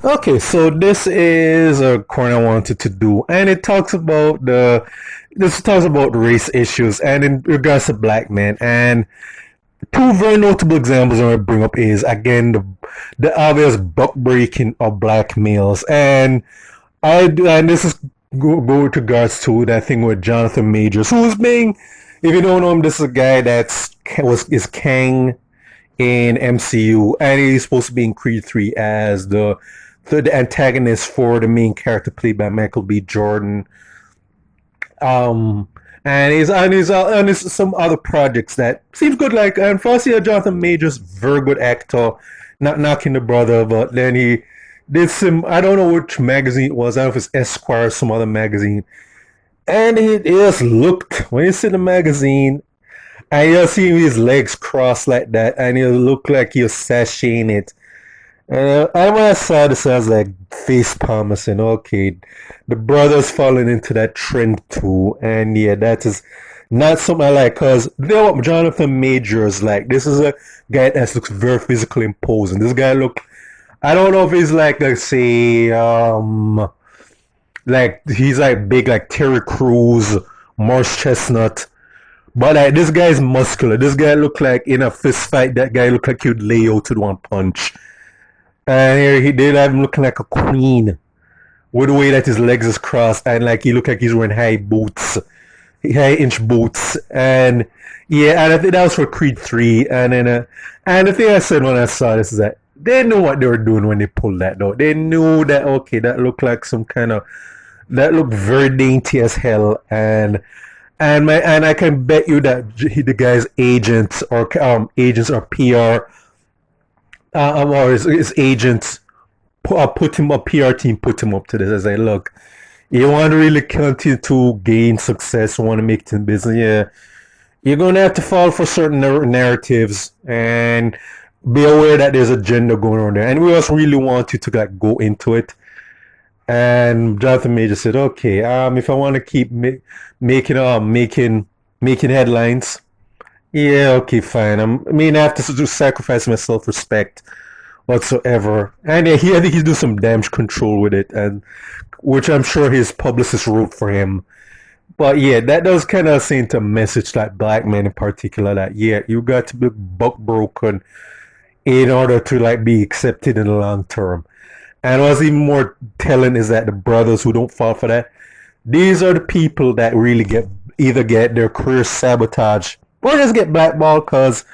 Okay, so this is a corner I wanted to do, and it talks about this talks about race issues, and in regards to black men, and two very notable examples I want to bring up is again the obvious buck breaking of black males, and this is go with regards to that thing with Jonathan Majors, who's being, if you don't know him, this is a guy is Kang in MCU, and he's supposed to be in Creed 3 as the antagonist for the main character played by Michael B. Jordan. Um, and he's some other projects that seems good. Like and firstly, Jonathan Majors, very good actor, not knocking the brother, but then he did some. I don't know which magazine it was. I don't know if it's Esquire or some other magazine. And he just looked when you see the magazine, and you see his legs crossed like that, and he look like he was sashaying it. I when I saw this, I was like face palm. I said, okay, the brothers falling into that trend too, and yeah, that is not something I like because they what Jonathan Majors like. This is a guy that looks very physically imposing. This guy look. I don't know if he's like let's say like he's like big like Terry Crews, Morris Chestnut. But like this guy's muscular. This guy look like in a fist fight. That guy look like he'd lay out with one punch. And here he did have him looking like a queen with the way that his legs is crossed and like he looked like he's wearing high inch boots. And yeah, and I think that was for Creed 3. And the thing I said when I saw this is that they knew what they were doing when they pulled that though. They knew that okay, that looked like some kind of that looked very dainty as hell. And I can bet you that the guy's agents or PR or his agents put him up, PR team put him up to this. I say, look, you want to really continue to gain success, want to make it in business, yeah, you're going to have to fall for certain narratives and be aware that there's agenda going on there. And we also really want you to like go into it. And Jonathan Major said, okay, if I want to keep making headlines, yeah, okay, fine. I mean, I have to just sacrifice my self-respect whatsoever. And yeah, I think he's doing some damage control with it, and which I'm sure his publicist wrote for him. But yeah, that does kind of send a message like black men in particular that yeah, you got to be buck broken in order to like be accepted in the long term. And what's even more telling is that the brothers who don't fall for that, these are the people that really get either get their career sabotaged or just get blackballed. Because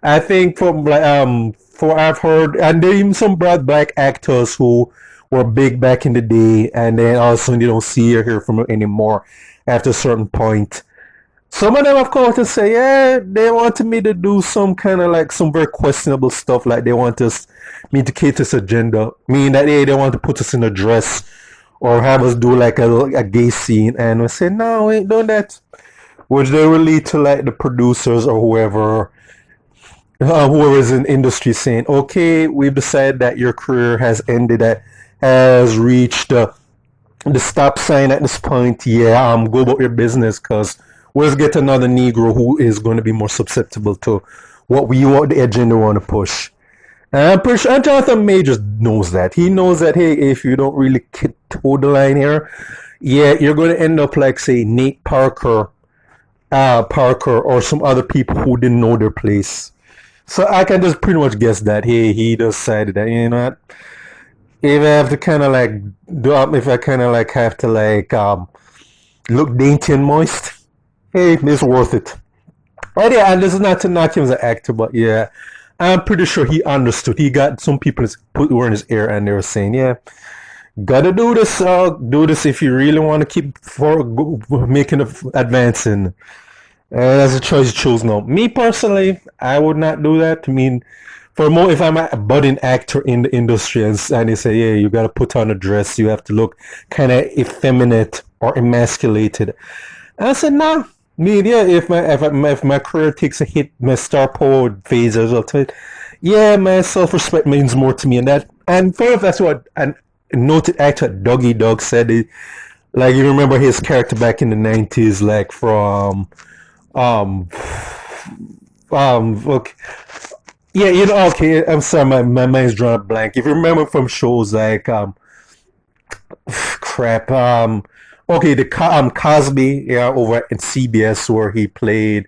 I think from like for I've heard, and there are even some black actors who were big back in the day, and then all of a sudden you don't see or hear from them anymore after a certain point. Some of them have come out and say, yeah, they wanted me to do some kind of like some very questionable stuff, like they want us me to cater this agenda, meaning that they want to put us in a dress or have us do like a gay scene, and we say no, we ain't doing that, which they will lead to like the producers or whoever is in industry saying, okay, we've decided that your career has ended, at has reached the stop sign at this point. Yeah, go about your business because let's get another Negro who is going to be more susceptible to what the agenda want to push. And I'm pretty sure and Jonathan Majors knows that. He knows that hey, if you don't really toe the line here, yeah, you're going to end up like say Nate Parker, or some other people who didn't know their place. So I can just pretty much guess that hey, he decided that you know what, if I have to kind of like if I kind of like have to like look dainty and moist, hey, it's worth it. But yeah, and this is not to knock him as an actor, but yeah, I'm pretty sure he understood. He got some people were in his ear, and they were saying, "Yeah, gotta do this. Do this if you really want to keep making advancing." And that's a choice you choose now. Me personally, I would not do that. I mean, for more, if I'm a budding actor in the industry and they say, "Yeah, you gotta put on a dress. You have to look kind of effeminate or emasculated," and I said, "Nah." Me, yeah, if my career takes a hit, my star power phases will tell it. Yeah, my self respect means more to me, and fair enough, that's what a noted actor Dougie Dog said. Like you remember his character back in the '90s, like from um look, Yeah, okay, I'm sorry, my mind's drawn a blank. If you remember from shows like crap, okay, the Cosby, yeah, over in CBS where he played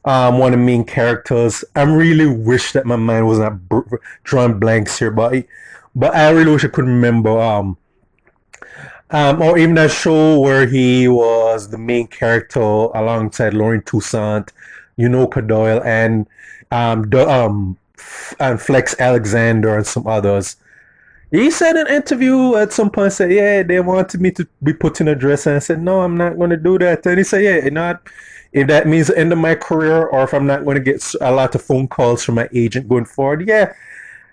one of the main characters. I really wish that my mind was not drawing blanks here, but I really wish I could remember or even that show where he was the main character alongside Lauren Toussaint, Doyle, and Flex Alexander and some others. He said in an interview at some point, said, "Yeah, they wanted me to be put in a dress," and I said, "No, I'm not going to do that." And he said, "Yeah, not if that means the end of my career, or if I'm not going to get a lot of phone calls from my agent going forward, yeah."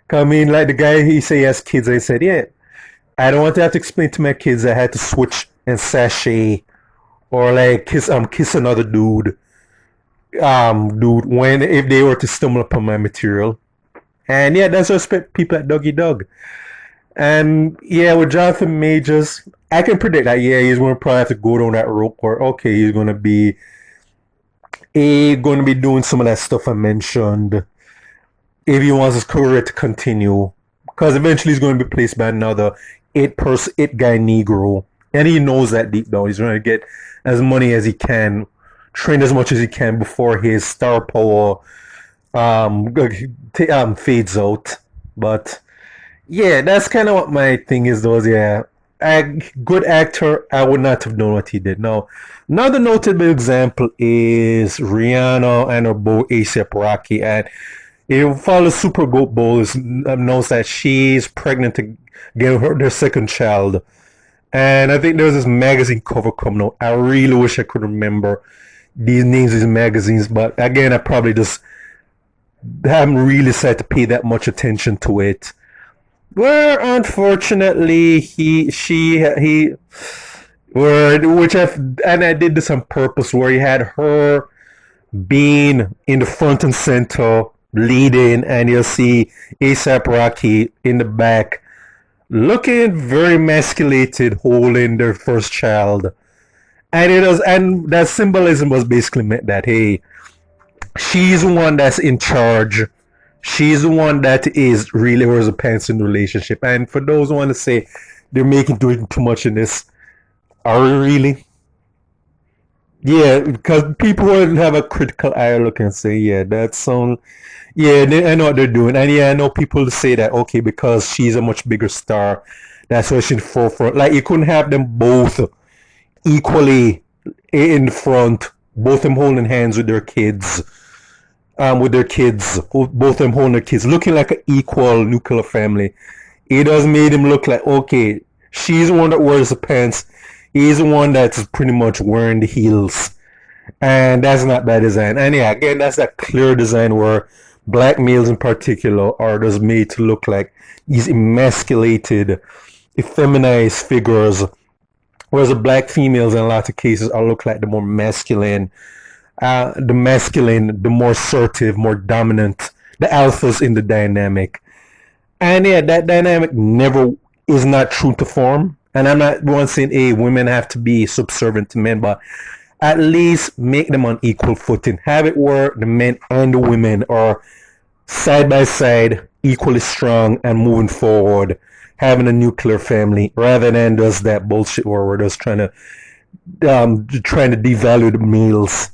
I mean, like the guy, he said he has kids. I said, "Yeah, I don't want to have to explain to my kids I had to switch and sashay or like kiss another dude when if they were to stumble upon my material." And yeah, that's respect people like Dougie Doug. And yeah, with Jonathan Majors, I can predict that yeah, he's going to probably have to go down that road where okay, he's going to be doing some of that stuff I mentioned if he wants his career to continue, because eventually he's going to be placed by another it guy Negro, and he knows that deep down. He's trying to get as money as he can, train as much as he can before his star power fades out. But yeah, that's kind of what my thing is. Though, yeah, good actor. I would not have known what he did. Now, another notable example is Rihanna and her beau ASAP Rocky, and if you follow Super Goat Bowls, knows that she's pregnant to get their second child. And I think there's this magazine cover coming out. I really wish I could remember these names of these magazines, but again, I probably just haven't really decided to pay that much attention to it. Where unfortunately I did this on purpose, where he had her being in the front and center, leading, and you'll see ASAP Rocky in the back, looking very emasculated, holding their first child. And that symbolism was basically meant that hey, she's the one that's in charge. She's the one that is really wears the pants in the relationship. And for those who want to say they're making too much in this, are we really? Yeah, because people will have a critical eye look and say, yeah, that's some. Yeah, I know what they're doing, and yeah, I know people say that okay because she's a much bigger star, that's why she's in the forefront. Like you couldn't have them both equally in front, both them holding hands with their kids, both of them holding their kids, looking like an equal nuclear family. It does made him look like okay, she's the one that wears the pants, he's the one that's pretty much wearing the heels, and that's not bad design. And yeah, again, that's that clear design where black males in particular are just made to look like these emasculated, effeminized figures, whereas the black females in a lot of cases are look like the more masculine, the more assertive, more dominant, the alphas in the dynamic. And yeah, that dynamic never is not true to form. And I'm not one saying, hey, women have to be subservient to men, but at least make them on equal footing. Have it where the men and the women are side by side, equally strong and moving forward, having a nuclear family, rather than just that bullshit where we're just trying to devalue the males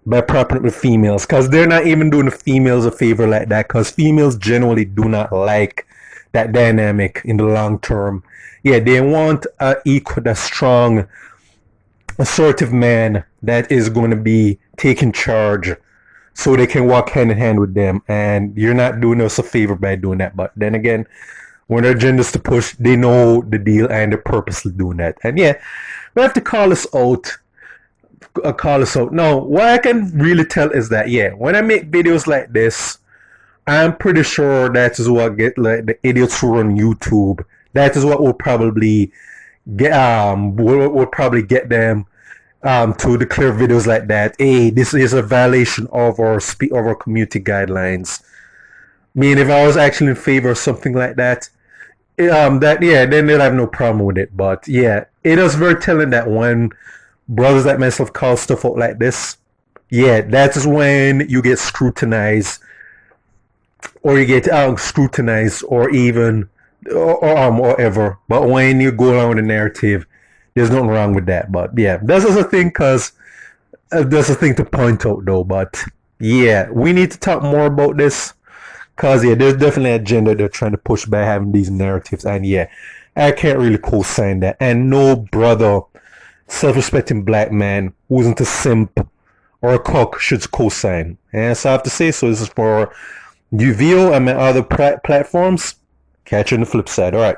by propping up the females, because they're not even doing the females a favor like that, because females generally do not like that dynamic in the long term. Yeah, they want a equal, a strong, assertive man that is going to be taking charge so they can walk hand in hand with them, and you're not doing us a favor by doing that. But then again, when their agenda's to push, they know the deal and they're purposely doing that. And yeah, we have to call this out. No, what I can really tell is that yeah, when I make videos like this, I'm pretty sure that is what get like the idiots who run YouTube. That is what will probably get them to declare videos like that. Hey, this is a violation of our community guidelines. I mean, if I was actually in favor of something like that, that yeah, then they'd have no problem with it. But yeah, it is very telling that when brothers like myself call stuff out like this, yeah, that is when you get scrutinized or you get scrutinized, or even or ever. But when you go along with the narrative, there's nothing wrong with that. But yeah, that's just a thing, cause that's a thing to point out though. But yeah, we need to talk more about this, cause yeah, there's definitely an agenda they're trying to push by having these narratives, and yeah, I can't really co-sign that. And no brother, self-respecting black man who isn't a simp or a cock should co-sign. And so I have to say so. This is for UVO and my other platforms. Catch you on the flip side. All right.